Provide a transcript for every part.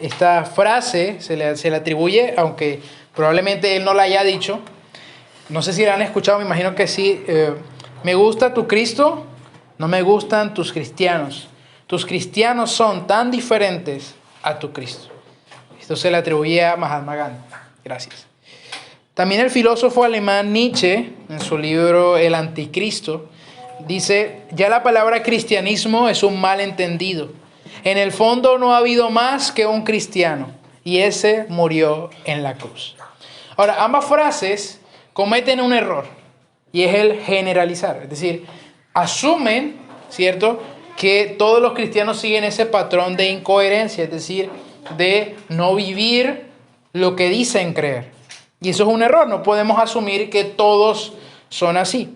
esta frase se le atribuye, aunque probablemente él no la haya dicho. No sé si la han escuchado, me imagino que sí. Me gusta tu Cristo, no me gustan tus cristianos. Tus cristianos son tan diferentes a tu Cristo. Esto se le atribuye a Mahatma Gandhi. Gracias. También el filósofo alemán Nietzsche, en su libro El Anticristo, dice: ya la palabra cristianismo es un malentendido. En el fondo no ha habido más que un cristiano, y ese murió en la cruz. Ahora, ambas frases cometen un error, y es el generalizar. Es decir, asumen, ¿cierto?, que todos los cristianos siguen ese patrón de incoherencia, es decir, de no vivir lo que dicen creer. Y eso es un error, no podemos asumir que todos son así,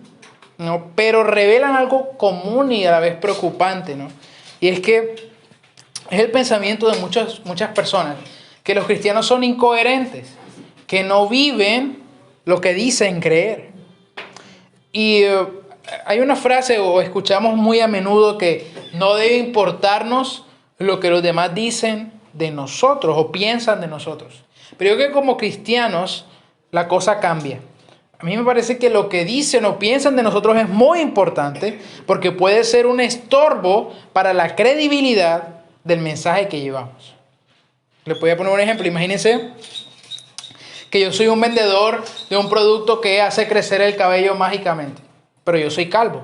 ¿no? Pero revelan algo común y a la vez preocupante, ¿no? Y es que es el pensamiento de muchas personas, que los cristianos son incoherentes, que no viven lo que dicen creer. Y hay una frase, o escuchamos muy a menudo, que no debe importarnos lo que los demás dicen de nosotros o piensan de nosotros. Pero yo creo que como cristianos la cosa cambia. A mí me parece que lo que dicen o piensan de nosotros es muy importante, porque puede ser un estorbo para la credibilidad del mensaje que llevamos. Les voy a poner un ejemplo. Imagínense que yo soy un vendedor de un producto que hace crecer el cabello mágicamente, pero yo soy calvo.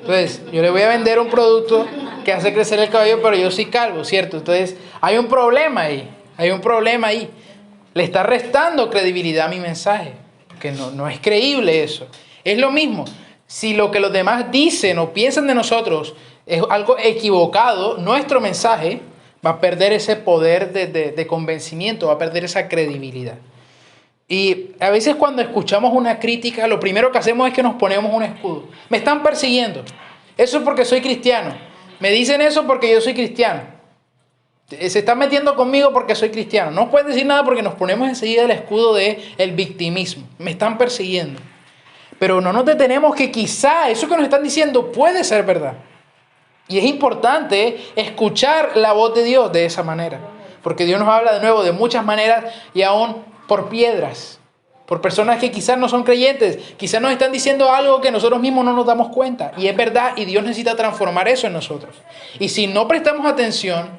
Entonces, yo le voy a vender un producto que hace crecer el cabello, pero yo soy calvo, ¿cierto? Entonces, hay un problema ahí. Le está restando credibilidad a mi mensaje, que no es creíble eso. Es lo mismo. Si lo que los demás dicen o piensan de nosotros es algo equivocado, nuestro mensaje va a perder ese poder de convencimiento, va a perder esa credibilidad. Y a veces cuando escuchamos una crítica, lo primero que hacemos es que nos ponemos un escudo. Me están persiguiendo. Eso es porque soy cristiano. Me dicen eso porque yo soy cristiano. Se están metiendo conmigo porque soy cristiano. No pueden decir nada porque nos ponemos enseguida el escudo del victimismo. Me están persiguiendo. Pero no nos detenemos que quizá eso que nos están diciendo puede ser verdad. Y es importante escuchar la voz de Dios de esa manera. Porque Dios nos habla de nuevo de muchas maneras y aún por piedras. Por personas que quizás no son creyentes. Quizás nos están diciendo algo que nosotros mismos no nos damos cuenta. Y es verdad, y Dios necesita transformar eso en nosotros. Y si no prestamos atención,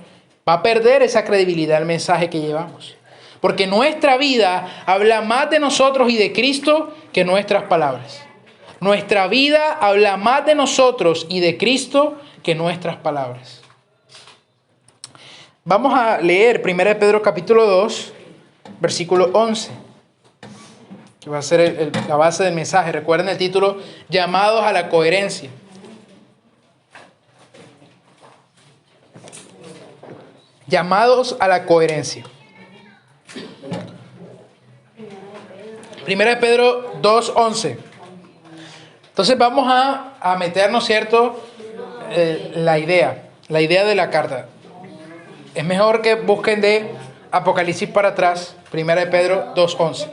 va a perder esa credibilidad el mensaje que llevamos. Porque nuestra vida habla más de nosotros y de Cristo que nuestras palabras. Nuestra vida habla más de nosotros y de Cristo que nuestras palabras. Vamos a leer 1 Pedro capítulo 2, versículo 11. Que va a ser la base del mensaje. Recuerden el título: llamados a la coherencia. Llamados a la coherencia. 1 Pedro 2:11. Entonces vamos a meternos, ¿cierto? La idea de la carta. Es mejor que busquen de Apocalipsis para atrás, 1 Pedro 2:11.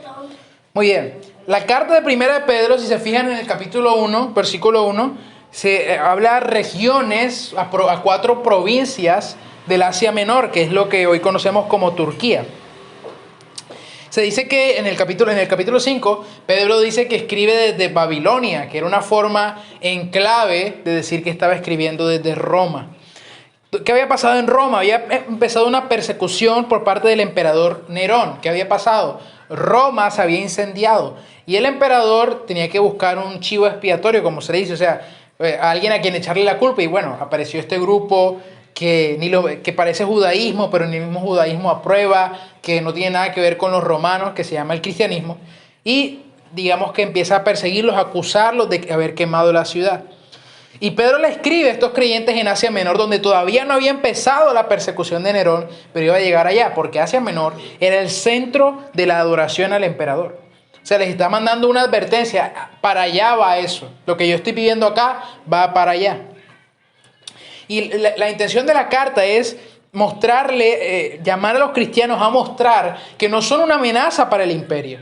Muy bien. La carta de 1 Pedro, si se fijan en el capítulo 1, versículo 1, se habla de regiones, a 4 provincias del Asia Menor, que es lo que hoy conocemos como Turquía. Se dice que en el capítulo 5, Pedro dice que escribe desde Babilonia, que era una forma en clave de decir que estaba escribiendo desde Roma. ¿Qué había pasado en Roma? Había empezado una persecución por parte del emperador Nerón. ¿Qué había pasado? Roma se había incendiado y el emperador tenía que buscar un chivo expiatorio, como se le dice, o sea, alguien a quien echarle la culpa. Y bueno, apareció este grupo que parece judaísmo, pero ni el mismo judaísmo aprueba, que no tiene nada que ver con los romanos, que se llama el cristianismo. Y digamos que empieza a perseguirlos, a acusarlos de haber quemado la ciudad. Y Pedro le escribe a estos creyentes en Asia Menor, donde todavía no había empezado la persecución de Nerón, pero iba a llegar allá, porque Asia Menor era el centro de la adoración al emperador. O sea, les está mandando una advertencia: para allá va eso. Lo que yo estoy pidiendo acá va para allá. Y la intención de la carta es mostrarle, llamar a los cristianos a mostrar que no son una amenaza para el imperio.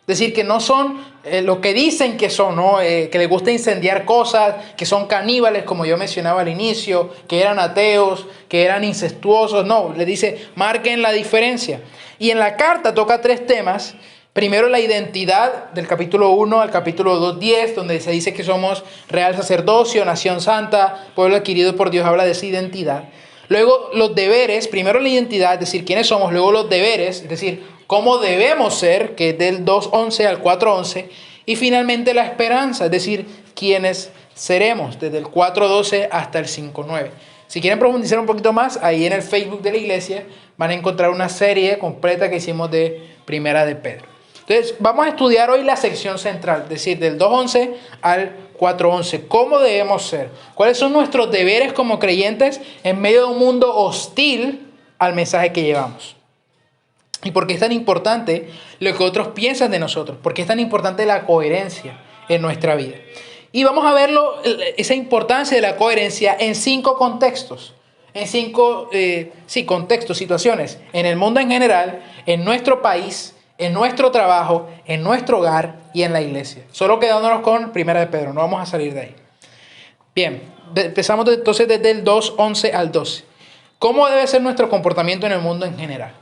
decir, que no son lo que dicen que son, ¿no? Que les gusta incendiar cosas, que son caníbales, como yo mencionaba al inicio, que eran ateos, que eran incestuosos. No, le dice, marquen la diferencia. Y en la carta toca 3 temas. Primero, la identidad, del capítulo 1 al capítulo 2, 10, donde se dice que somos real sacerdocio, nación santa, pueblo adquirido por Dios, habla de esa identidad. Luego, los deberes, primero la identidad, es decir, quiénes somos, luego los deberes, es decir, cómo debemos ser, que es del 2:11 al 4:11, y finalmente la esperanza, es decir, quiénes seremos, desde el 4:12 hasta el 5:9. Si quieren profundizar un poquito más, ahí en el Facebook de la iglesia van a encontrar una serie completa que hicimos de Primera de Pedro. Entonces, vamos a estudiar hoy la sección central, es decir, del 2:11 al 4:11. ¿Cómo debemos ser? ¿Cuáles son nuestros deberes como creyentes en medio de un mundo hostil al mensaje que llevamos? ¿Y por qué es tan importante lo que otros piensan de nosotros? ¿Por qué es tan importante la coherencia en nuestra vida? Y vamos a verlo, esa importancia de la coherencia en 5 contextos. En 5 contextos, situaciones. En el mundo en general, en nuestro país, en nuestro trabajo, en nuestro hogar y en la iglesia. Solo quedándonos con Primera de Pedro, no vamos a salir de ahí. Bien, empezamos entonces desde el 2:11 al 12. ¿Cómo debe ser nuestro comportamiento en el mundo en general?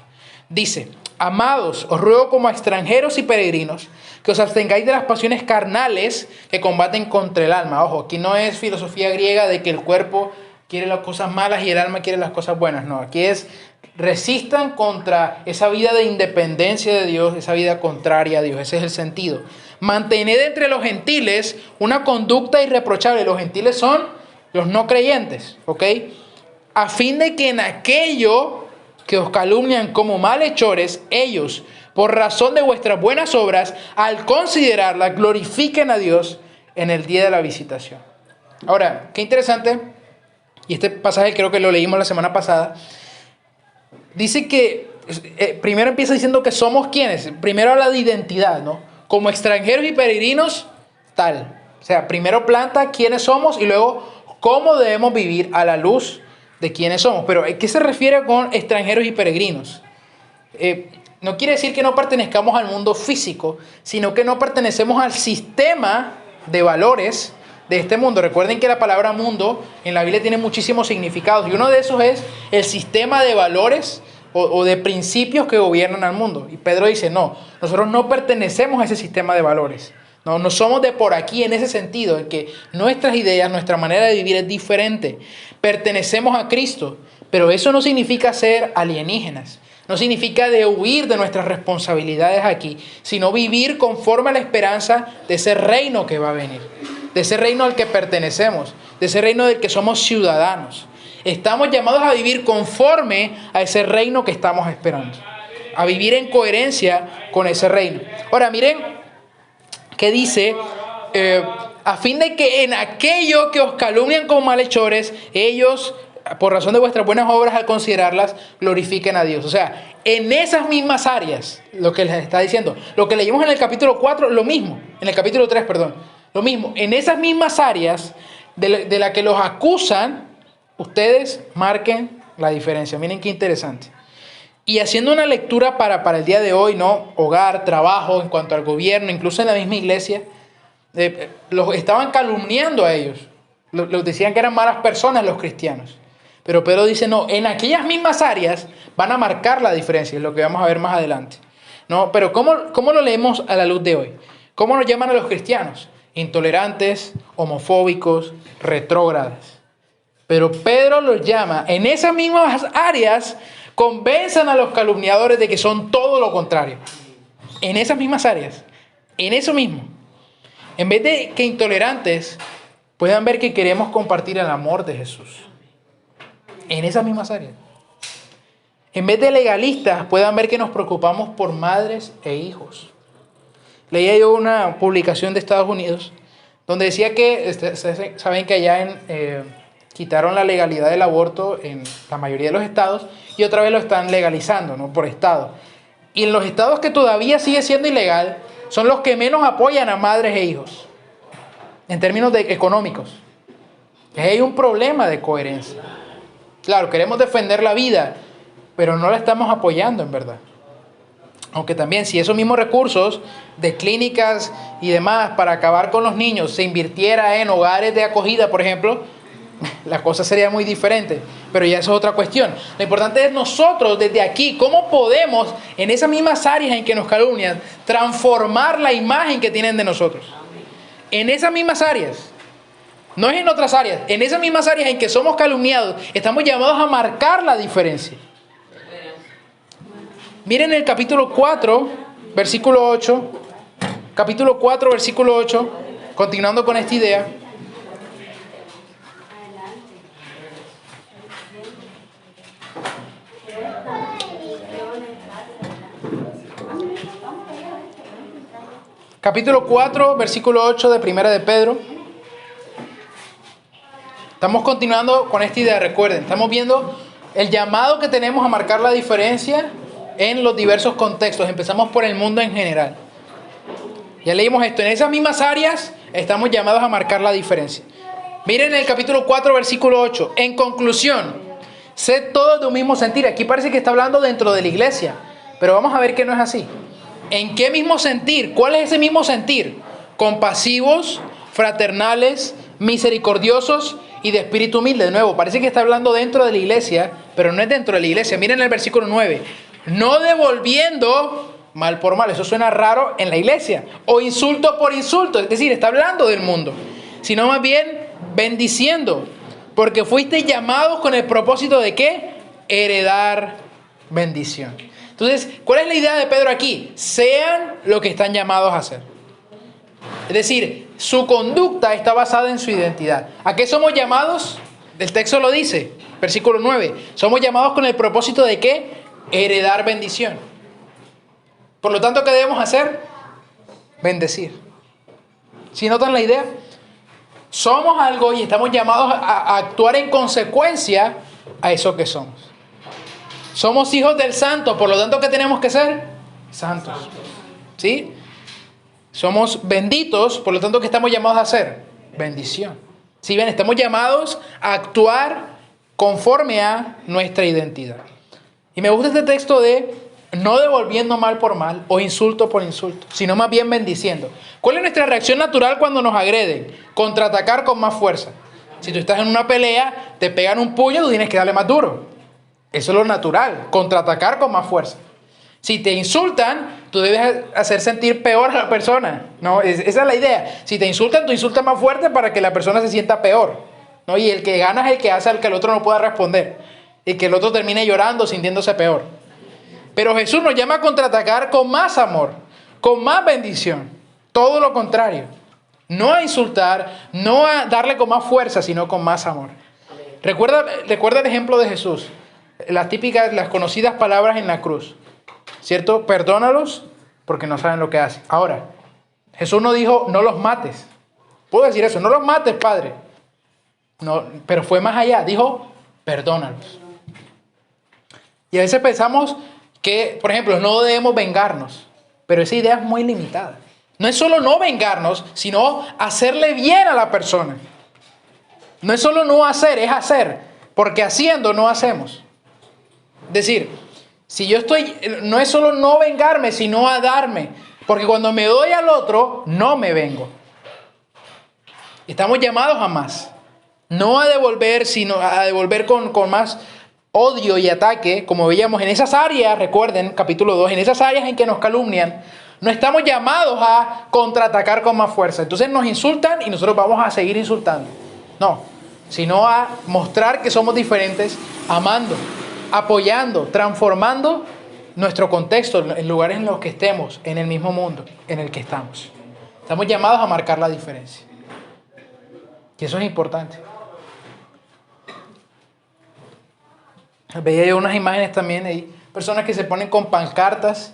Dice, amados, os ruego como a extranjeros y peregrinos que os abstengáis de las pasiones carnales que combaten contra el alma. Ojo, aquí no es filosofía griega de que el cuerpo quiere las cosas malas y el alma quiere las cosas buenas. No, aquí es resistan contra esa vida de independencia de Dios, esa vida contraria a Dios. Ese es el sentido. Mantened entre los gentiles una conducta irreprochable. Los gentiles son los no creyentes, ¿ok? A fin de que en aquello que os calumnian como malhechores, ellos, por razón de vuestras buenas obras, al considerarlas, glorifiquen a Dios en el día de la visitación. Ahora, qué interesante, y este pasaje creo que lo leímos la semana pasada. Dice que, primero empieza diciendo que somos quienes. Primero habla de identidad, ¿no? Como extranjeros y peregrinos, tal. O sea, primero planta quiénes somos y luego cómo debemos vivir a la luz de quiénes somos. Pero, ¿qué se refiere con extranjeros y peregrinos? No quiere decir que no pertenezcamos al mundo físico, sino que no pertenecemos al sistema de valores de este mundo. Recuerden que la palabra mundo en la Biblia tiene muchísimos significados y uno de esos es el sistema de valores o de principios que gobiernan al mundo. Y Pedro dice, no, nosotros no pertenecemos a ese sistema de valores. No somos de por aquí en ese sentido, en que nuestras ideas, nuestra manera de vivir es diferente. Pertenecemos a Cristo, pero eso no significa ser alienígenas. No significa de huir de nuestras responsabilidades aquí, sino vivir conforme a la esperanza de ese reino que va a venir, de ese reino al que pertenecemos, de ese reino del que somos ciudadanos. Estamos llamados a vivir conforme a ese reino que estamos esperando, a vivir en coherencia con ese reino. Ahora, miren qué dice, a fin de que en aquello que os calumnian como malhechores, ellos, por razón de vuestras buenas obras, al considerarlas, glorifiquen a Dios. O sea, en esas mismas áreas, lo que les está diciendo, lo que leímos en el capítulo 4, lo mismo, en el capítulo 3, perdón, lo mismo, en esas mismas áreas de la que los acusan, ustedes marquen la diferencia. Miren qué interesante. Y haciendo una lectura para el día de hoy, ¿no? Hogar, trabajo, en cuanto al gobierno, incluso en la misma iglesia, los estaban calumniando a ellos. Los decían que eran malas personas los cristianos. Pero Pedro dice, no, en aquellas mismas áreas van a marcar la diferencia, es lo que vamos a ver más adelante. ¿No? Pero ¿cómo lo leemos a la luz de hoy? ¿Cómo nos llaman a los cristianos? Intolerantes, homofóbicos, retrógradas. Pero Pedro los llama, en esas mismas áreas, convenzan a los calumniadores de que son todo lo contrario. En esas mismas áreas, en eso mismo. En vez de que intolerantes puedan ver que queremos compartir el amor de Jesús. En esas mismas áreas. En vez de legalistas puedan ver que nos preocupamos por madres e hijos. Leía yo una publicación de Estados Unidos donde decía que, saben que allá quitaron la legalidad del aborto en la mayoría de los estados y otra vez lo están legalizando, ¿no? Por estado. Y en los estados que todavía sigue siendo ilegal son los que menos apoyan a madres e hijos en términos económicos. Hay un problema de coherencia. Claro, queremos defender la vida, pero no la estamos apoyando en verdad. Aunque también si esos mismos recursos de clínicas y demás para acabar con los niños se invirtiera en hogares de acogida, por ejemplo, la cosa sería muy diferente. Pero ya eso es otra cuestión. Lo importante es nosotros desde aquí, cómo podemos en esas mismas áreas en que nos calumnian, transformar la imagen que tienen de nosotros. En esas mismas áreas. No es en otras áreas. En esas mismas áreas en que somos calumniados, estamos llamados a marcar la diferencia. Miren el capítulo 4, versículo 8. Capítulo 4, versículo 8. Continuando con esta idea. Capítulo 4, versículo 8 de Primera de Pedro. Estamos continuando con esta idea, recuerden. Estamos viendo el llamado que tenemos a marcar la diferencia en los diversos contextos. Empezamos por el mundo en general. Ya leímos esto. En esas mismas áreas estamos llamados a marcar la diferencia. Miren el capítulo 4, versículo 8. En conclusión, sed todos de un mismo sentir. Aquí parece que está hablando dentro de la iglesia, pero vamos a ver que no es así. ¿En qué mismo sentir? ¿Cuál es ese mismo sentir? Compasivos, fraternales, misericordiosos y de espíritu humilde. De nuevo, parece que está hablando dentro de la iglesia, pero no es dentro de la iglesia. Miren el versículo 9. No devolviendo mal por mal. Eso suena raro en la iglesia. O insulto por insulto. Es decir, está hablando del mundo. Sino más bien bendiciendo. Porque fuisteis llamados con el propósito de ¿qué? Heredar bendición. Entonces, ¿cuál es la idea de Pedro aquí? Sean lo que están llamados a hacer. Es decir, su conducta está basada en su identidad. ¿A qué somos llamados? El texto lo dice, versículo 9. Somos llamados con el propósito de ¿qué? Heredar bendición. Por lo tanto, ¿qué debemos hacer? Bendecir. ¿Sí notan la idea? Somos algo y estamos llamados a actuar en consecuencia a eso que somos. Somos hijos del santo, por lo tanto, ¿qué tenemos que ser? Santos. ¿Sí? Somos benditos, por lo tanto, ¿qué estamos llamados a hacer? Bendición. ¿Sí ven? Estamos llamados a actuar conforme a nuestra identidad. Y me gusta este texto de no devolviendo mal por mal o insulto por insulto, sino más bien bendiciendo. ¿Cuál es nuestra reacción natural cuando nos agreden? Contraatacar con más fuerza. Si tú estás en una pelea, te pegan un puño, tú tienes que darle más duro. Eso es lo natural, contraatacar con más fuerza. Si te insultan, tú debes hacer sentir peor a la persona, ¿no? Esa es la idea. Si te insultan, tú insultas más fuerte para que la persona se sienta peor, ¿no? Y el que gana es el que hace al que el otro no pueda responder. Y que el otro termine llorando, sintiéndose peor. Pero Jesús nos llama a contraatacar con más amor, con más bendición. Todo lo contrario. No a insultar, no a darle con más fuerza, sino con más amor. Recuerda el ejemplo de Jesús. Las típicas, las conocidas palabras en la cruz. ¿Cierto? Perdónalos porque no saben lo que hacen. Ahora, Jesús no dijo, no los mates. Puedo decir eso, no los mates, Padre. No, pero fue más allá. Dijo, perdónalos. Y a veces pensamos que, por ejemplo, no debemos vengarnos. Pero esa idea es muy limitada. No es solo no vengarnos, sino hacerle bien a la persona. No es solo no hacer, es hacer. Porque haciendo no hacemos. Es decir, si yo no es solo no vengarme, sino a darme. Porque cuando me doy al otro, no me vengo. Estamos llamados a más. No a devolver, sino a devolver con más odio y ataque, como veíamos en esas áreas, recuerden, capítulo 2, en esas áreas en que nos calumnian, no estamos llamados a contraatacar con más fuerza. Entonces nos insultan y nosotros vamos a seguir insultando. No, sino a mostrar que somos diferentes, amando, apoyando, transformando nuestro contexto, en lugares en los que estemos, en el mismo mundo en el que estamos. Estamos llamados a marcar la diferencia. Y eso es importante. Veía yo unas imágenes también de personas que se ponen con pancartas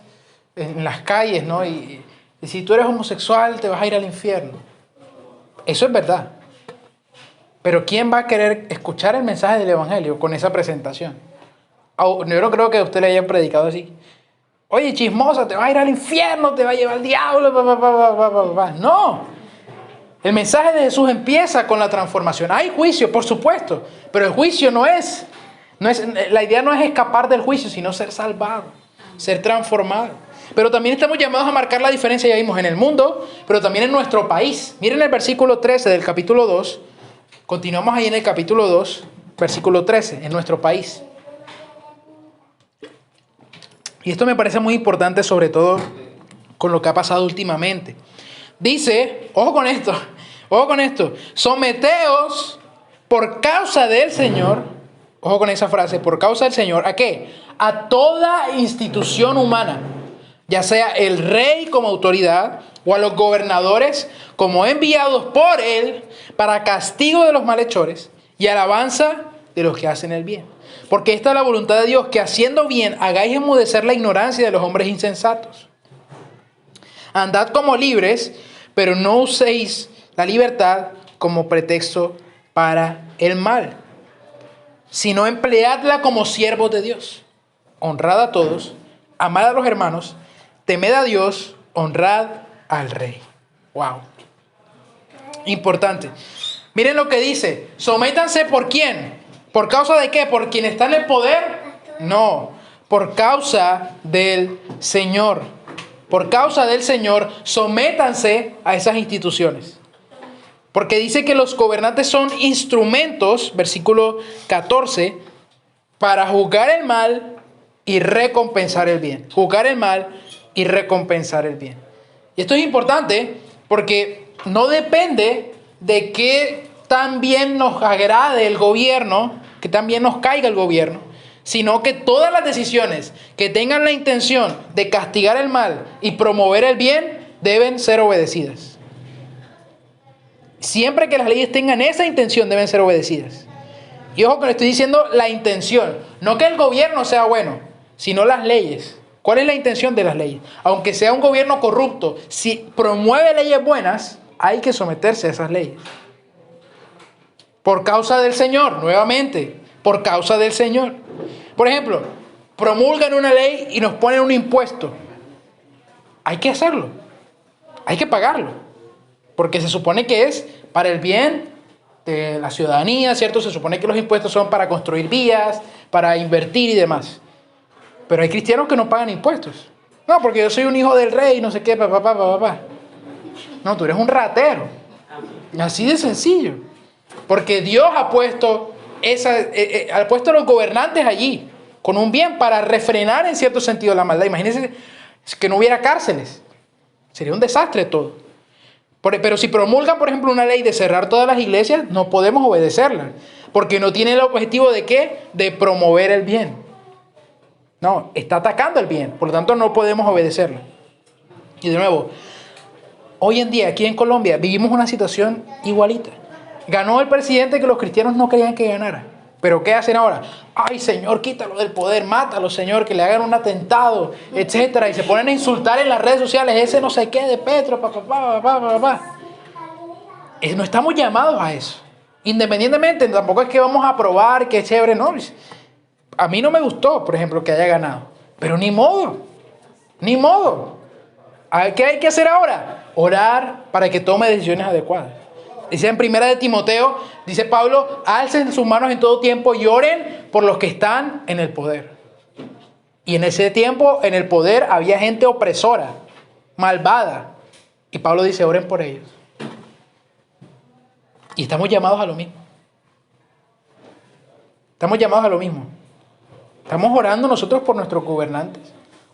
en las calles, ¿no? Y si tú eres homosexual te vas a ir al infierno. Eso es verdad. Pero ¿quién va a querer escuchar el mensaje del evangelio con esa presentación? Yo no creo que usted le haya predicado así. Oye, chismosa, te vas a ir al infierno, te va a llevar el diablo. No. El mensaje de Jesús empieza con la transformación. Hay juicio, por supuesto, pero el juicio no es la idea no es escapar del juicio, sino ser salvado. ser transformados. Pero también estamos llamados a marcar la diferencia, ya vimos, en el mundo, pero también en nuestro país. Miren el versículo 13 del capítulo 2. Continuamos ahí en el capítulo 2, versículo 13, en nuestro país. Y esto me parece muy importante, sobre todo con lo que ha pasado últimamente. Dice, ojo con esto, someteos por causa del Señor, ojo con esa frase, por causa del Señor, ¿a qué? A toda institución humana, ya sea el rey como autoridad o a los gobernadores como enviados por él para castigo de los malhechores y alabanza de los que hacen el bien. Porque esta es la voluntad de Dios, que haciendo bien hagáis enmudecer la ignorancia de los hombres insensatos. Andad como libres, pero no uséis la libertad como pretexto para el mal, sino empleadla como siervos de Dios. Honrad a todos, amad a los hermanos, temed a Dios, honrad al rey. Wow. Importante. Miren lo que dice. Sométanse ¿por quién? ¿Por causa de qué? ¿Por quien está en el poder? No. Por causa del Señor. Por causa del Señor, sométanse a esas instituciones. Porque dice que los gobernantes son instrumentos, versículo 14, para juzgar el mal y recompensar el bien. Juzgar el mal y recompensar el bien. Y esto es importante porque no depende de qué tan bien nos agrade el gobierno, que tan bien nos caiga el gobierno, sino que todas las decisiones que tengan la intención de castigar el mal y promover el bien deben ser obedecidas. Siempre que las leyes tengan esa intención deben ser obedecidas. Y ojo que le estoy diciendo la intención, no que el gobierno sea bueno, sino las leyes. ¿Cuál es la intención de las leyes? Aunque sea un gobierno corrupto, si promueve leyes buenas, hay que someterse a esas leyes. Por causa del Señor, nuevamente, por causa del Señor. Por ejemplo, promulgan una ley y nos ponen un impuesto. Hay que hacerlo, hay que pagarlo, porque se supone que es para el bien de la ciudadanía, ¿cierto? Se supone que los impuestos son para construir vías, para invertir y demás. Pero hay cristianos que no pagan impuestos. No, porque yo soy un hijo del rey, no sé qué, papá. No, tú eres un ratero. Así de sencillo. Porque Dios ha puesto a los gobernantes allí con un bien para refrenar en cierto sentido la maldad. Imagínense que no hubiera cárceles. Sería un desastre todo. Pero si promulgan, por ejemplo, una ley de cerrar todas las iglesias, no podemos obedecerla. Porque no tiene el objetivo de ¿qué? De promover el bien. No, está atacando el bien. Por lo tanto, no podemos obedecerla. Y de nuevo, hoy en día, aquí en Colombia, vivimos una situación igualita. Ganó el presidente que los cristianos no querían que ganara. ¿Pero qué hacen ahora? Ay, Señor, quítalo del poder, mátalo, Señor, que le hagan un atentado, etcétera. Y se ponen a insultar en las redes sociales, ese no sé qué de Petro, No estamos llamados a eso. Independientemente, tampoco es que vamos a aprobar, que es chévere, no. A mí no me gustó, por ejemplo, que haya ganado. Pero ni modo. ¿Qué hay que hacer ahora? Orar para que tome decisiones adecuadas. Dice en primera de Timoteo, dice Pablo, alcen sus manos en todo tiempo y oren por los que están en el poder. Y en ese tiempo, en el poder, había gente opresora, malvada. Y Pablo dice, oren por ellos. Y estamos llamados a lo mismo. ¿Estamos orando nosotros por nuestros gobernantes?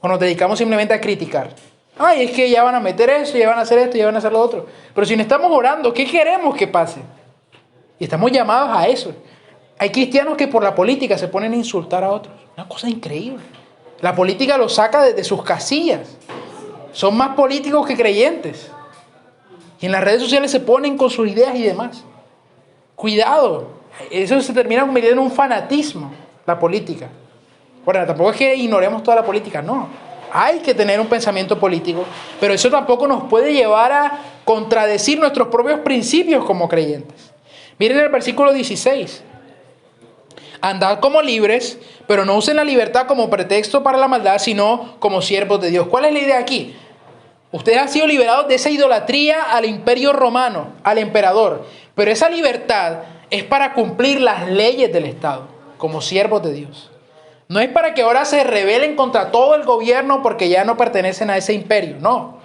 ¿O nos dedicamos simplemente a criticar? Ay, es que ya van a meter eso, ya van a hacer esto, ya van a hacer lo otro. Pero si no estamos orando, ¿qué queremos que pase? Y estamos llamados a eso. Hay cristianos que por la política se ponen a insultar a otros. Una cosa increíble. La política los saca de sus casillas. Son más políticos que creyentes. Y en las redes sociales se ponen con sus ideas y demás. Cuidado. Eso se termina convirtiendo en un fanatismo, la política. Bueno, tampoco es que ignoremos toda la política, no. Hay que tener un pensamiento político, pero eso tampoco nos puede llevar a contradecir nuestros propios principios como creyentes. Miren el versículo 16. Andad como libres, pero no usen la libertad como pretexto para la maldad, sino como siervos de Dios. ¿Cuál es la idea aquí? Ustedes han sido liberados de esa idolatría al imperio romano, al emperador. Pero esa libertad es para cumplir las leyes del Estado, como siervos de Dios. No es para que ahora se rebelen contra todo el gobierno porque ya no pertenecen a ese imperio, no.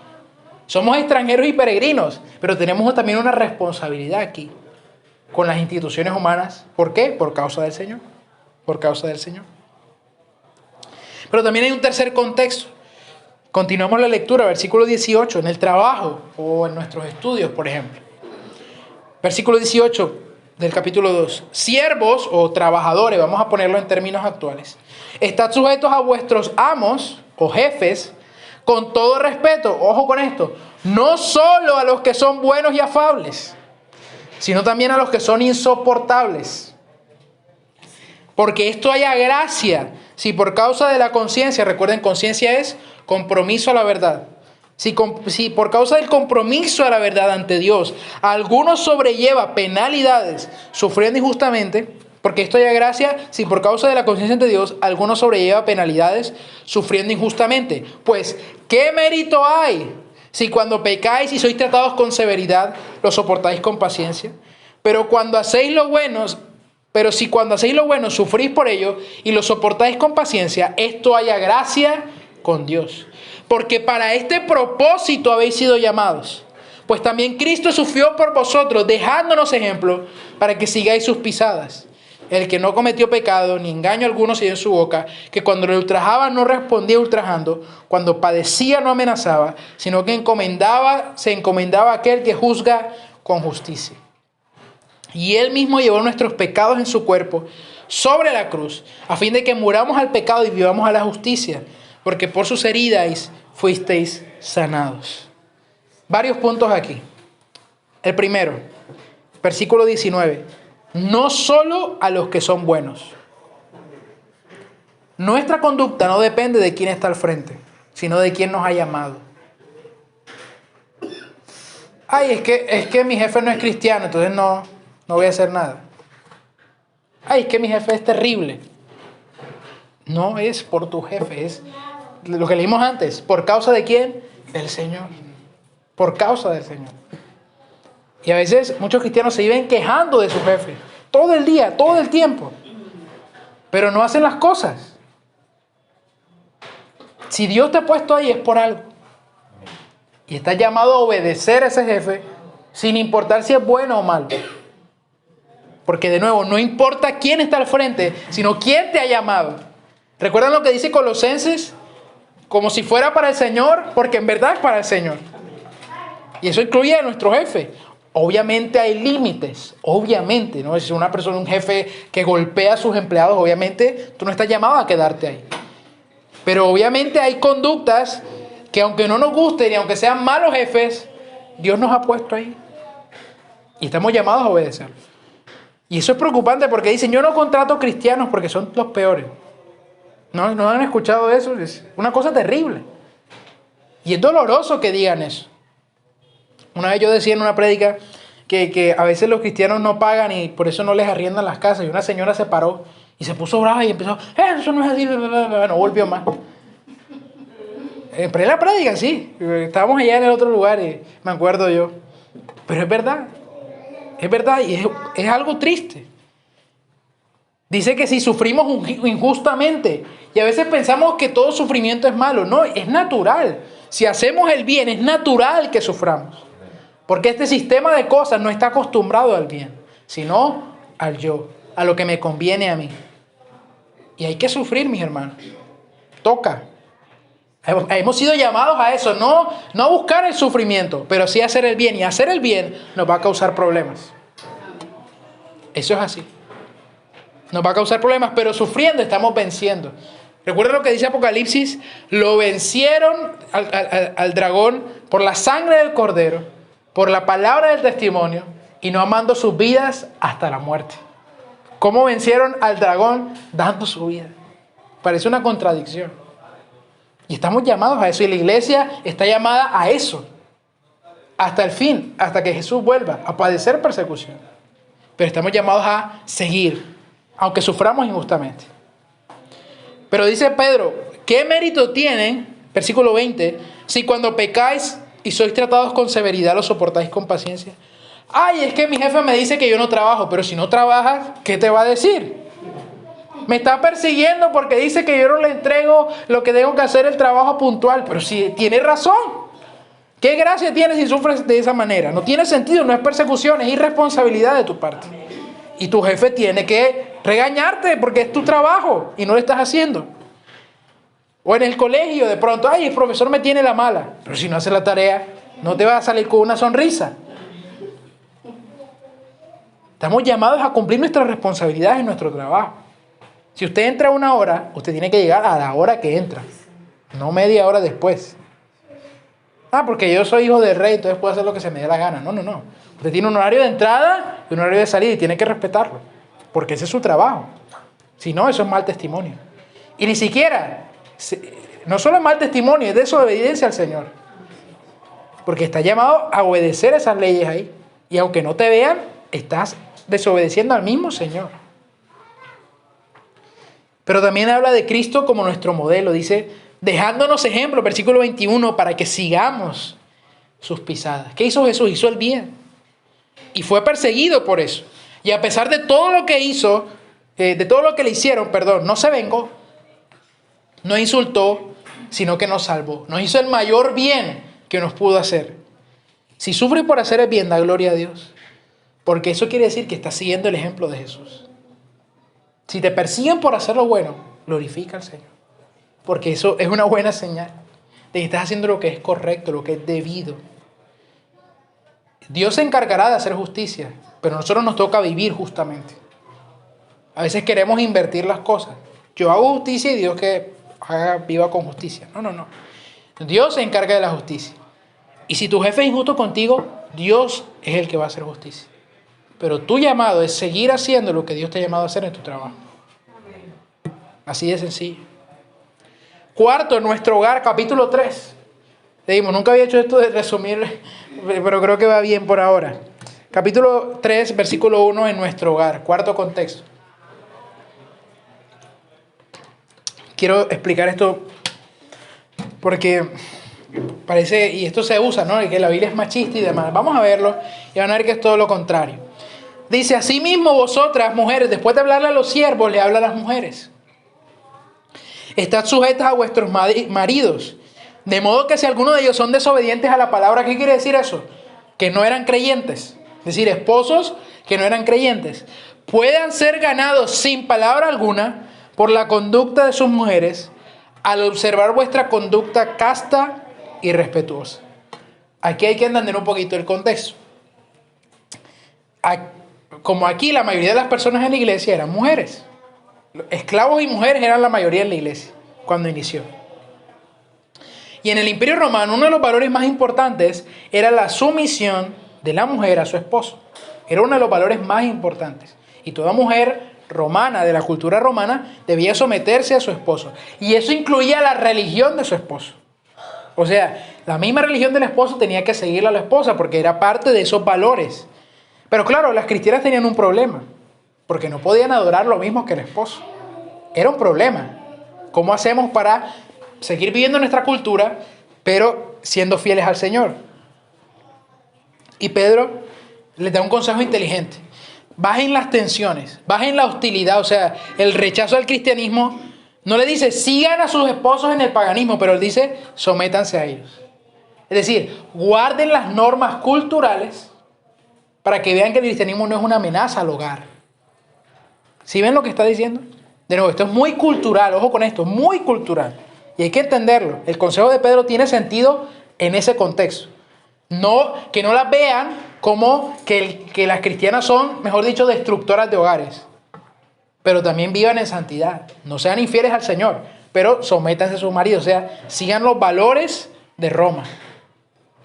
Somos extranjeros y peregrinos, pero tenemos también una responsabilidad aquí con las instituciones humanas. ¿Por qué? Por causa del Señor. Por causa del Señor. Pero también hay un tercer contexto. Continuamos la lectura, versículo 18, en el trabajo o en nuestros estudios, por ejemplo. Versículo 18 del capítulo 2. Siervos o trabajadores, vamos a ponerlo en términos actuales, estad sujetos a vuestros amos o jefes con todo respeto. Ojo con esto. No solo a los que son buenos y afables, sino también a los que son insoportables. Porque esto haya gracia, si por causa de la conciencia, recuerden, conciencia es compromiso a la verdad. Si por causa del compromiso a la verdad ante Dios, alguno sobrelleva penalidades sufriendo injustamente, porque esto haya gracia, si por causa de la conciencia ante Dios, alguno sobrelleva penalidades sufriendo injustamente. Pues, ¿qué mérito hay si cuando pecáis y sois tratados con severidad, lo soportáis con paciencia? Pero si cuando hacéis lo bueno, sufrís por ello y lo soportáis con paciencia, esto haya gracia con Dios. Porque para este propósito habéis sido llamados. Pues también Cristo sufrió por vosotros, dejándonos ejemplo para que sigáis sus pisadas. El que no cometió pecado, ni engaño alguno se dio en su boca, que cuando le ultrajaba no respondía ultrajando, cuando padecía no amenazaba, sino que se encomendaba a aquel que juzga con justicia. Y él mismo llevó nuestros pecados en su cuerpo sobre la cruz, a fin de que muramos al pecado y vivamos a la justicia, porque por sus heridas fuisteis sanados. Varios puntos aquí. El primero, versículo 19. No solo a los que son buenos. Nuestra conducta no depende de quién está al frente, sino de quién nos ha llamado. Ay, es que mi jefe no es cristiano, entonces no voy a hacer nada. Ay, es que mi jefe es terrible. No es por tu jefe, es lo que leímos antes. ¿Por causa de quién? Del Señor. Por causa del Señor. Y a veces muchos cristianos se viven quejando de su jefe. Todo el día, todo el tiempo. Pero no hacen las cosas. Si Dios te ha puesto ahí es por algo. Y estás llamado a obedecer a ese jefe sin importar si es bueno o malo. Porque de nuevo, no importa quién está al frente, sino quién te ha llamado. ¿Recuerdan lo que dice Colosenses? Como si fuera para el Señor, porque en verdad es para el Señor. Y eso incluye a nuestro jefe. Obviamente hay límites, obviamente, ¿no? Si una persona, un jefe que golpea a sus empleados, obviamente tú no estás llamado a quedarte ahí. Pero obviamente hay conductas que aunque no nos gusten y aunque sean malos jefes, Dios nos ha puesto ahí. Y estamos llamados a obedecer. Y eso es preocupante porque dicen, yo no contrato cristianos porque son los peores. ¿No han escuchado eso? Es una cosa terrible. Y es doloroso que digan eso. Una vez yo decía en una prédica que a veces los cristianos no pagan y por eso no les arriendan las casas. Y una señora se paró y se puso brava y empezó, eso no es así, no volvió más. En plena prédica, sí. Estábamos allá en el otro lugar y me acuerdo yo. Pero es verdad. Es verdad y es algo triste. Dice que si sufrimos injustamente, y a veces pensamos que todo sufrimiento es malo. No, es natural. Si hacemos el bien, es natural que suframos. Porque este sistema de cosas no está acostumbrado al bien, sino al yo, a lo que me conviene a mí. Y hay que sufrir, mis hermanos. Toca. Hemos sido llamados a eso, no a buscar el sufrimiento, pero sí a hacer el bien. Y hacer el bien nos va a causar problemas. Eso es así. Nos va a causar problemas, pero sufriendo estamos venciendo. Recuerda lo que dice Apocalipsis, lo vencieron al dragón por la sangre del cordero, por la palabra del testimonio y no amando sus vidas hasta la muerte. ¿Cómo vencieron al dragón? Dando su vida. Parece una contradicción. Y estamos llamados a eso y la iglesia está llamada a eso. Hasta el fin, hasta que Jesús vuelva a padecer persecución. Pero estamos llamados a seguir, aunque suframos injustamente. Pero dice Pedro, ¿qué mérito tienen, versículo 20, si cuando pecáis y sois tratados con severidad lo soportáis con paciencia? Ay, es que mi jefe me dice que yo no trabajo, pero si no trabajas, ¿qué te va a decir? Me está persiguiendo porque dice que yo no le entrego lo que tengo que hacer, el trabajo puntual. Pero si tiene razón. ¿Qué gracia tienes si sufres de esa manera? No tiene sentido, no es persecución, es irresponsabilidad de tu parte. Y tu jefe tiene que regañarte porque es tu trabajo y no lo estás haciendo. O en el colegio de pronto, ay, el profesor me tiene la mala. Pero si no hace la tarea, no te va a salir con una sonrisa. Estamos llamados a cumplir nuestras responsabilidades en nuestro trabajo. Si usted entra a una hora, usted tiene que llegar a la hora que entra, no media hora después. Porque yo soy hijo del rey, entonces puedo hacer lo que se me dé la gana. No. Usted tiene un horario de entrada y un horario de salida y tiene que respetarlo, porque ese es su trabajo. Si no, eso es mal testimonio. Y ni siquiera, no solo es mal testimonio, es desobediencia al Señor. Porque está llamado a obedecer esas leyes ahí. Y aunque no te vean, estás desobedeciendo al mismo Señor. Pero también habla de Cristo como nuestro modelo. Dice, dejándonos ejemplo, versículo 21, para que sigamos sus pisadas. ¿Qué hizo Jesús? Hizo el bien. Y fue perseguido por eso. Y a pesar de todo lo que hizo, de todo lo que le hicieron, no se vengó, no insultó, sino que nos salvó. Nos hizo el mayor bien que nos pudo hacer. Si sufre por hacer el bien, da gloria a Dios. Porque eso quiere decir que estás siguiendo el ejemplo de Jesús. Si te persiguen por hacer lo bueno, glorifica al Señor. Porque eso es una buena señal de que estás haciendo lo que es correcto, lo que es debido. Dios se encargará de hacer justicia, pero a nosotros nos toca vivir justamente. A veces queremos invertir las cosas. Yo hago justicia y Dios que viva con justicia. No. Dios se encarga de la justicia. Y si tu jefe es injusto contigo, Dios es el que va a hacer justicia. Pero tu llamado es seguir haciendo lo que Dios te ha llamado a hacer en tu trabajo. Así de sencillo. Cuarto, en nuestro hogar, capítulo 3. Dijimos, nunca había hecho esto de resumir, pero creo que va bien por ahora. Capítulo 3, versículo 1, en nuestro hogar. Cuarto contexto. Quiero explicar esto porque parece, y esto se usa, ¿no? Que la Biblia es machista y demás. Vamos a verlo y van a ver que es todo lo contrario. Dice, asimismo vosotras, mujeres, después de hablarle a los siervos, le habla a las mujeres. Estad sujetas a vuestros maridos. De modo que si alguno de ellos son desobedientes a la palabra, ¿qué quiere decir eso? Que no eran creyentes. Es decir, esposos que no eran creyentes. Puedan ser ganados sin palabra alguna por la conducta de sus mujeres al observar vuestra conducta casta y respetuosa. Aquí hay que entender un poquito el contexto. Como aquí la mayoría de las personas en la iglesia eran mujeres. Esclavos y mujeres eran la mayoría en la iglesia cuando inició. Y en el Imperio Romano uno de los valores más importantes era la sumisión de la mujer a su esposo. Era uno de los valores más importantes. Y toda mujer romana, de la cultura romana, debía someterse a su esposo. Y eso incluía la religión de su esposo. O sea, la misma religión del esposo tenía que seguirla a la esposa porque era parte de esos valores. Pero claro, las cristianas tenían un problema, porque no podían adorar lo mismo que el esposo. Era un problema. ¿Cómo hacemos para seguir viviendo nuestra cultura, pero siendo fieles al Señor? Y Pedro les da un consejo inteligente. Bajen las tensiones, bajen la hostilidad, o sea, el rechazo al cristianismo. No le dice, sigan a sus esposos en el paganismo, pero él dice, sométanse a ellos. Es decir, guarden las normas culturales para que vean que el cristianismo no es una amenaza al hogar. ¿Sí ven lo que está diciendo? De nuevo, esto es muy cultural, ojo con esto, muy cultural. Y hay que entenderlo. El consejo de Pedro tiene sentido en ese contexto. Que no las vean como que las cristianas son, mejor dicho, destructoras de hogares. Pero también vivan en santidad. No sean infieles al Señor, pero sométanse a sus maridos. O sea, sigan los valores de Roma.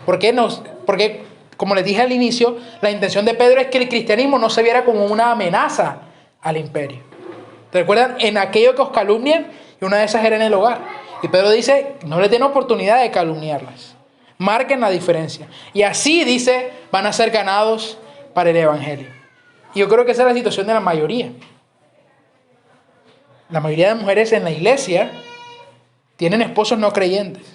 Porque, como les dije al inicio, la intención de Pedro es que el cristianismo no se viera como una amenaza al imperio. ¿Te recuerdan? En aquello que os calumnian, y una de esas era en el hogar. Y Pedro dice, no les den oportunidad de calumniarlas. Marquen la diferencia. Y así, dice, van a ser ganados para el evangelio. Y yo creo que esa es la situación de la mayoría. La mayoría de mujeres en la iglesia tienen esposos no creyentes.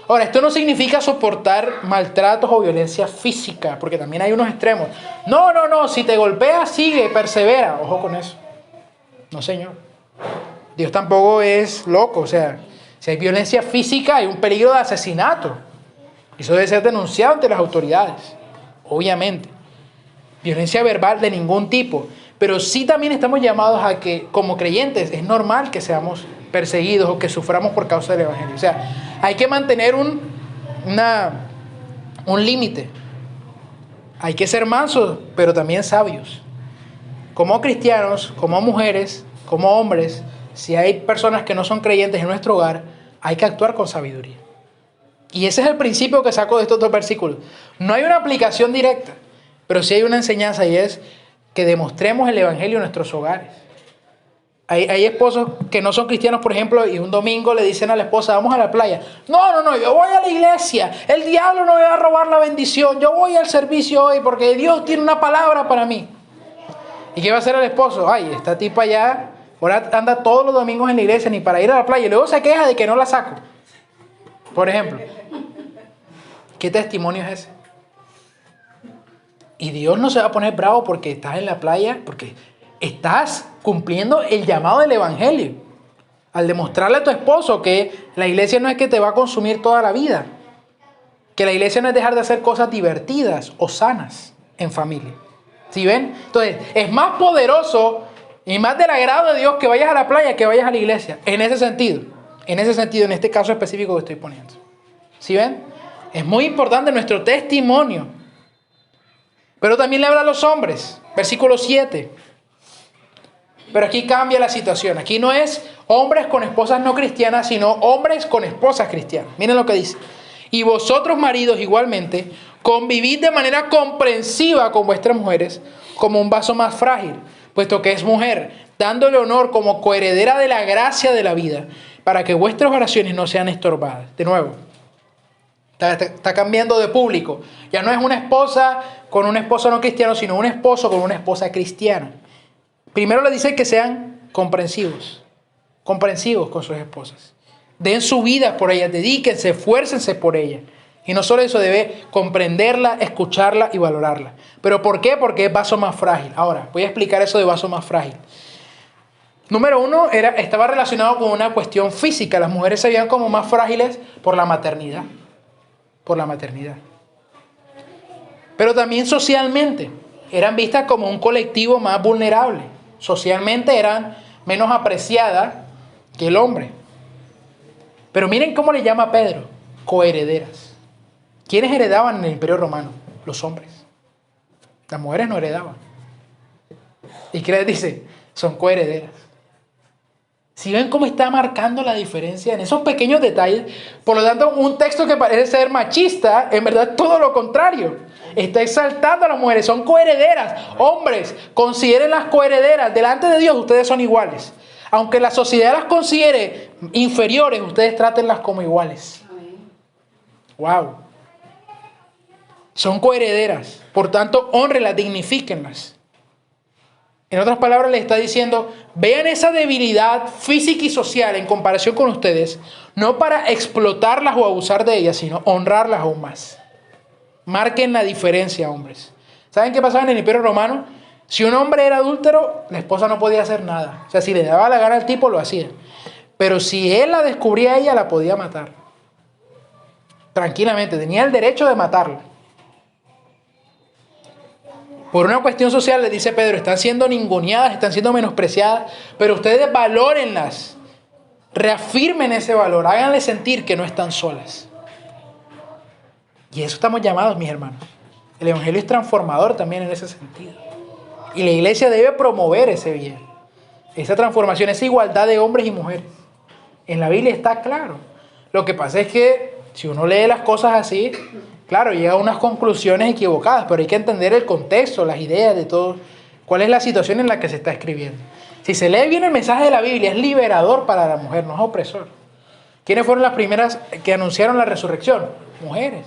Ahora, esto no significa soportar maltratos o violencia física, porque también hay unos extremos. No, si te golpea, sigue, persevera. Ojo con eso. No, señor. Dios tampoco es loco. O sea, si hay violencia física, hay un peligro de asesinato. Eso debe ser denunciado ante las autoridades, obviamente. Violencia verbal de ningún tipo. Pero sí también estamos llamados a que, como creyentes, es normal que seamos perseguidos o que suframos por causa del Evangelio. O sea, hay que mantener un límite. Hay que ser mansos, pero también sabios. Como cristianos, como mujeres, como hombres, si hay personas que no son creyentes en nuestro hogar, hay que actuar con sabiduría. Y ese es el principio que saco de estos dos versículos. No hay una aplicación directa, pero sí hay una enseñanza, y es que demostremos el Evangelio en nuestros hogares. Hay esposos que no son cristianos, por ejemplo, y un domingo le dicen a la esposa, vamos a la playa. No, yo voy a la iglesia. El diablo no me va a robar la bendición. Yo voy al servicio hoy porque Dios tiene una palabra para mí. ¿Y qué va a hacer el esposo? Ay, esta tipa ya ahora anda todos los domingos en la iglesia ni para ir a la playa. Y luego se queja de que no la saco. Por ejemplo. ¿Qué testimonio es ese? Y Dios no se va a poner bravo porque estás en la playa, porque estás cumpliendo el llamado del Evangelio. Al demostrarle a tu esposo que la iglesia no es que te va a consumir toda la vida. Que la iglesia no es dejar de hacer cosas divertidas o sanas en familia. ¿Sí ven? Entonces, es más poderoso y más del agrado de Dios que vayas a la playa que vayas a la iglesia. En ese sentido, en este caso específico que estoy poniendo. ¿Sí ven? Es muy importante nuestro testimonio. Pero también le habla a los hombres. Versículo 7. Pero aquí cambia la situación. Aquí no es hombres con esposas no cristianas, sino hombres con esposas cristianas. Miren lo que dice. Y vosotros, maridos, igualmente, convivid de manera comprensiva con vuestras mujeres, como un vaso más frágil, puesto que es mujer, dándole honor como coheredera de la gracia de la vida, para que vuestras oraciones no sean estorbadas. De nuevo, está cambiando de público. Ya no es una esposa con un esposo no cristiano, sino un esposo con una esposa cristiana. Primero le dice que sean comprensivos con sus esposas. Den su vida por ellas, dedíquense, esfuércense por ellas. Y no solo eso, debe comprenderla, escucharla y valorarla. ¿Pero por qué? Porque es vaso más frágil. Ahora, voy a explicar eso de vaso más frágil. Número uno, estaba relacionado con una cuestión física. Las mujeres se veían como más frágiles por la maternidad. Pero también socialmente. Eran vistas como un colectivo más vulnerable. Socialmente eran menos apreciadas que el hombre. Pero miren cómo le llama Pedro, coherederas. ¿Quiénes heredaban en el Imperio Romano? Los hombres. Las mujeres no heredaban. ¿Y qué les dice? Son coherederas. Si ven cómo está marcando la diferencia en esos pequeños detalles, por lo tanto, un texto que parece ser machista, en verdad todo lo contrario. Está exaltando a las mujeres, son coherederas. Hombres, considérenlas coherederas. Delante de Dios ustedes son iguales. Aunque la sociedad las considere inferiores, ustedes trátenlas como iguales. Wow. Son coherederas. Por tanto, honrenlas, dignifíquenlas. En otras palabras, le está diciendo, vean esa debilidad física y social en comparación con ustedes, no para explotarlas o abusar de ellas, sino honrarlas aún más. Marquen la diferencia, hombres. ¿Saben qué pasaba en el Imperio Romano? Si un hombre era adúltero, la esposa no podía hacer nada. O sea, si le daba la gana al tipo, lo hacía. Pero si él la descubría a ella, la podía matar. Tranquilamente, tenía el derecho de matarla. Por una cuestión social, le dice Pedro, están siendo ninguneadas, están siendo menospreciadas, pero ustedes valórenlas. Reafirmen ese valor, háganle sentir que no están solas. Y eso estamos llamados, mis hermanos. El Evangelio es transformador también en ese sentido. Y la iglesia debe promover ese bien. Esa transformación, esa igualdad de hombres y mujeres. En la Biblia está claro. Lo que pasa es que si uno lee las cosas así, claro, llega a unas conclusiones equivocadas, pero hay que entender el contexto, las ideas de todo. ¿Cuál es la situación en la que se está escribiendo? Si se lee bien el mensaje de la Biblia, es liberador para la mujer, no es opresor. ¿Quiénes fueron las primeras que anunciaron la resurrección? Mujeres.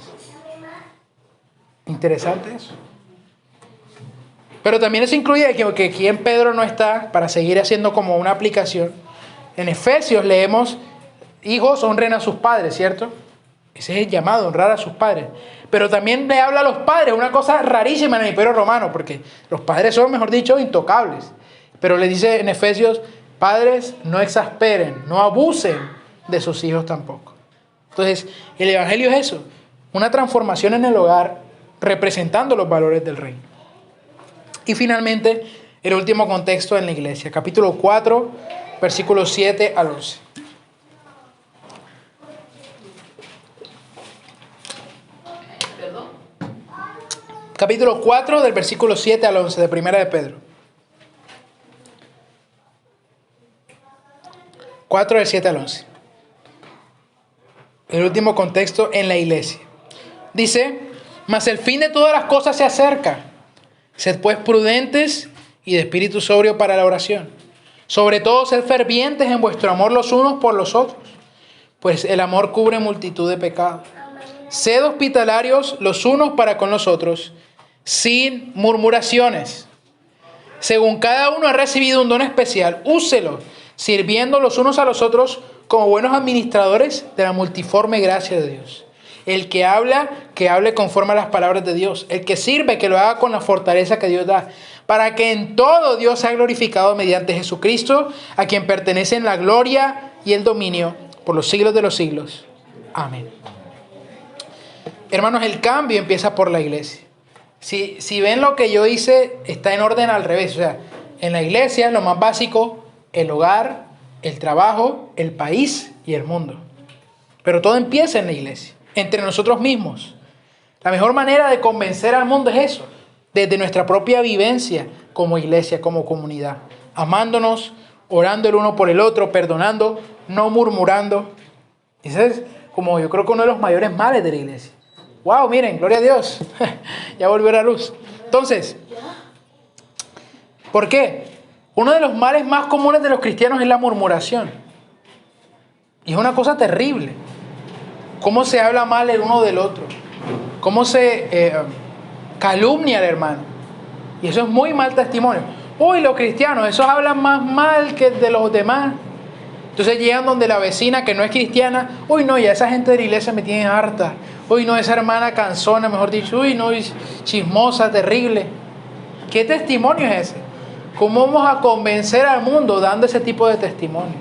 Interesante eso. Pero también eso incluye que aquí en Pedro no está, para seguir haciendo como una aplicación. En Efesios leemos, hijos honren a sus padres, ¿cierto? Ese es el llamado, honrar a sus padres. Pero también le habla a los padres, una cosa rarísima en el Imperio Romano, porque los padres son, mejor dicho, intocables. Pero le dice en Efesios, Padres, no exasperen, no abusen de sus hijos tampoco. Entonces, el Evangelio es eso, una transformación en el hogar representando los valores del reino. Y finalmente, el último contexto en la iglesia, capítulo 4, versículos 7 al 11. Capítulo 4, del versículo 7 al 11, de Primera de Pedro. 4 del 7 al 11. El último contexto en la iglesia. Dice, mas el fin de todas las cosas se acerca. Sed pues prudentes y de espíritu sobrio para la oración. Sobre todo sed fervientes en vuestro amor los unos por los otros, pues el amor cubre multitud de pecados. Sed hospitalarios los unos para con los otros, sin murmuraciones. Según cada uno ha recibido un don especial, úselo, sirviendo los unos a los otros como buenos administradores de la multiforme gracia de Dios. El que habla, que hable conforme a las palabras de Dios. El que sirve, que lo haga con la fortaleza que Dios da, para que en todo Dios sea glorificado mediante Jesucristo, a quien pertenecen la gloria y el dominio por los siglos de los siglos. Amén. Hermanos, el cambio empieza por la iglesia. Si ven lo que yo hice, está en orden al revés. O sea, en la iglesia lo más básico, el hogar, el trabajo, el país y el mundo. Pero todo empieza en la iglesia, entre nosotros mismos. La mejor manera de convencer al mundo es eso, desde nuestra propia vivencia como iglesia, como comunidad. Amándonos, orando el uno por el otro, perdonando, no murmurando. Ese es como yo creo que uno de los mayores males de la iglesia. ¡Wow! Miren, gloria a Dios. Ya volvió la luz. Entonces, ¿por qué? Uno de los males más comunes de los cristianos es la murmuración. Y es una cosa terrible. Cómo se habla mal el uno del otro. Cómo se calumnia al hermano. Y eso es muy mal testimonio. Uy, los cristianos, esos hablan más mal que de los demás. Entonces llegan donde la vecina que no es cristiana. Uy, no, ya esa gente de la iglesia me tiene harta. Uy, no, esa hermana cansona, mejor dicho. Uy, no, chismosa, terrible. ¿Qué testimonio es ese? ¿Cómo vamos a convencer al mundo dando ese tipo de testimonio?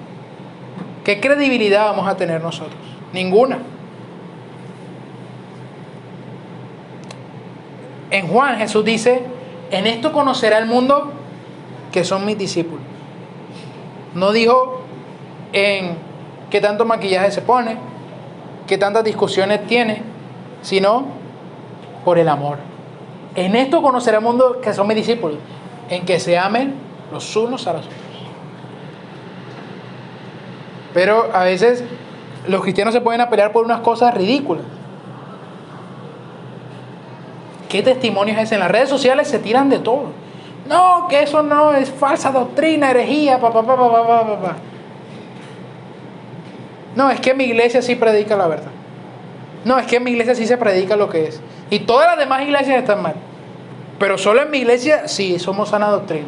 ¿Qué credibilidad vamos a tener nosotros? Ninguna. En Juan, Jesús dice, en esto conocerá el mundo que son mis discípulos. No dijo en qué tanto maquillaje se pone, qué tantas discusiones tiene, sino por el amor. En esto conocerá el mundo que son mis discípulos, en que se amen los unos a los otros. Pero a veces los cristianos se pueden pelear por unas cosas ridículas. ¿Qué testimonio es ese? En las redes sociales se tiran de todo. No, que eso no es falsa doctrina, herejía, No, es que en mi iglesia sí predica la verdad. No, es que en mi iglesia sí se predica lo que es. Y todas las demás iglesias están mal. Pero solo en mi iglesia sí somos sana doctrina.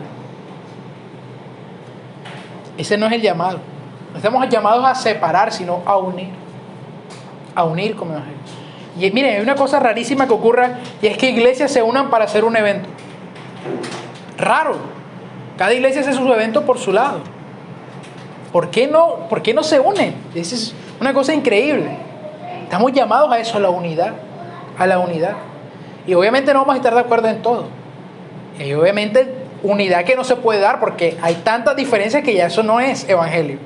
Ese no es el llamado. No estamos llamados a separar, sino a unir. A unir como evangelio. Y miren, hay una cosa rarísima que ocurre, y es que iglesias se unan para hacer un evento. Raro. Cada iglesia hace su evento por su lado. ¿Por qué no se unen? Esa es una cosa increíble. Estamos llamados a eso, a la unidad. A la unidad. Y obviamente no vamos a estar de acuerdo en todo. Y obviamente unidad que no se puede dar porque hay tantas diferencias que ya eso no es evangelio.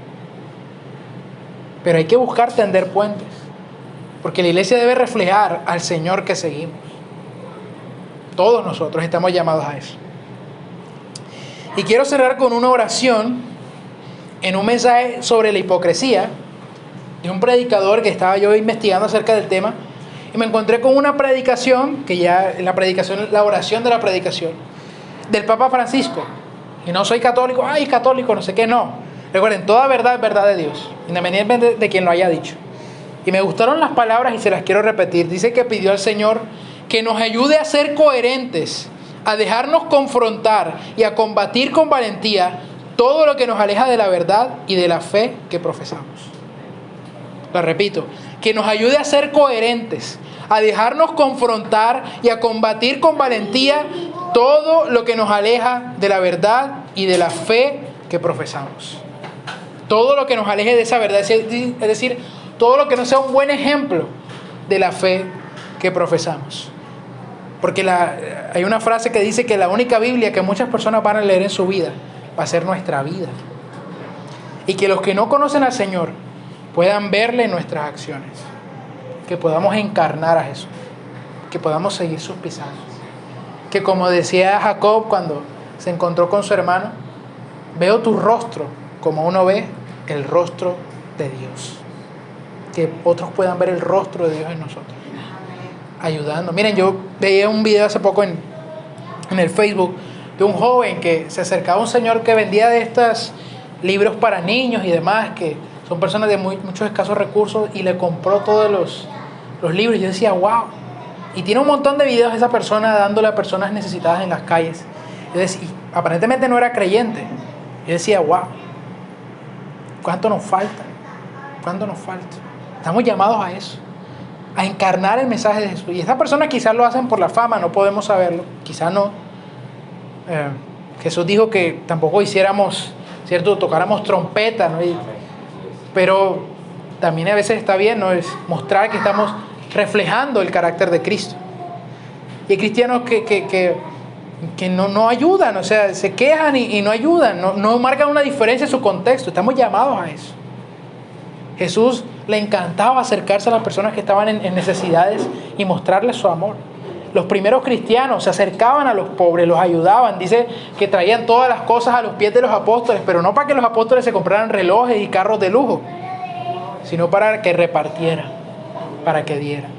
Pero hay que buscar tender puentes. Porque la iglesia debe reflejar al Señor que seguimos. Todos nosotros estamos llamados a eso. Y quiero cerrar con una oración en un mensaje sobre la hipocresía de un predicador que estaba yo investigando acerca del tema. Y me encontré con una predicación, que ya en la predicación, la oración de la predicación, del Papa Francisco. Y no soy católico, católico, no sé qué, no. Recuerden, toda verdad es verdad de Dios, independientemente de quien lo haya dicho. Y me gustaron las palabras y se las quiero repetir. Dice que pidió al Señor que nos ayude a ser coherentes, a dejarnos confrontar y a combatir con valentía todo lo que nos aleja de la verdad y de la fe que profesamos. Lo repito, que nos ayude a ser coherentes, a dejarnos confrontar y a combatir con valentía todo lo que nos aleja de la verdad y de la fe que profesamos. Todo lo que nos aleje de esa verdad, es decir, todo lo que no sea un buen ejemplo de la fe que profesamos. Porque hay una frase que dice que la única Biblia que muchas personas van a leer en su vida va a ser nuestra vida. Y que los que no conocen al Señor puedan verle en nuestras acciones. Que podamos encarnar a Jesús. Que podamos seguir sus pisadas. Que como decía Jacob cuando se encontró con su hermano, veo tu rostro como uno ve el rostro de Dios. Que otros puedan ver el rostro de Dios en nosotros. Ayudando. Miren, yo veía un video hace poco en el Facebook de un joven que se acercaba a un señor que vendía de estos libros para niños y demás, que son personas de muchos escasos recursos, y le compró todos los libros. Y yo decía, wow. Y tiene un montón de videos de esa persona dándole a personas necesitadas en las calles. Y aparentemente no era creyente. Yo decía, wow. ¿Cuánto nos falta? ¿Cuánto nos falta? Estamos llamados a eso, a encarnar el mensaje de Jesús. Y estas personas quizás lo hacen por la fama, no podemos saberlo, quizás no. Jesús dijo que tampoco hiciéramos, ¿cierto?, tocáramos trompeta, ¿no? Pero también a veces está bien, ¿no?, es mostrar que estamos reflejando el carácter de Cristo. Y hay cristianos que no ayudan, o sea, se quejan y no ayudan, no marcan una diferencia en su contexto. Estamos llamados a eso. Jesús le encantaba acercarse a las personas que estaban en necesidades y mostrarles su amor. Los primeros cristianos se acercaban a los pobres, los ayudaban. Dice que traían todas las cosas a los pies de los apóstoles, pero no para que los apóstoles se compraran relojes y carros de lujo, sino para que repartieran, para que dieran.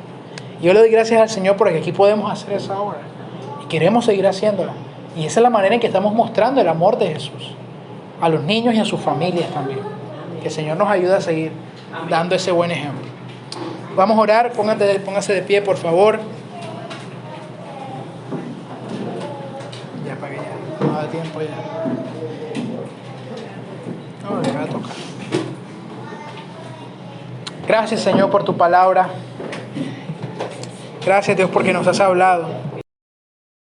Y yo le doy gracias al Señor porque aquí podemos hacer esa obra y queremos seguir haciéndola. Y esa es la manera en que estamos mostrando el amor de Jesús a los niños y a sus familias también. Que el Señor nos ayude a seguir dando ese buen ejemplo. Vamos a orar, póngase de pie, por favor. Ya para que ya no da tiempo ya. No, le va a tocar. Gracias, Señor, por tu palabra. Gracias, Dios, porque nos has hablado.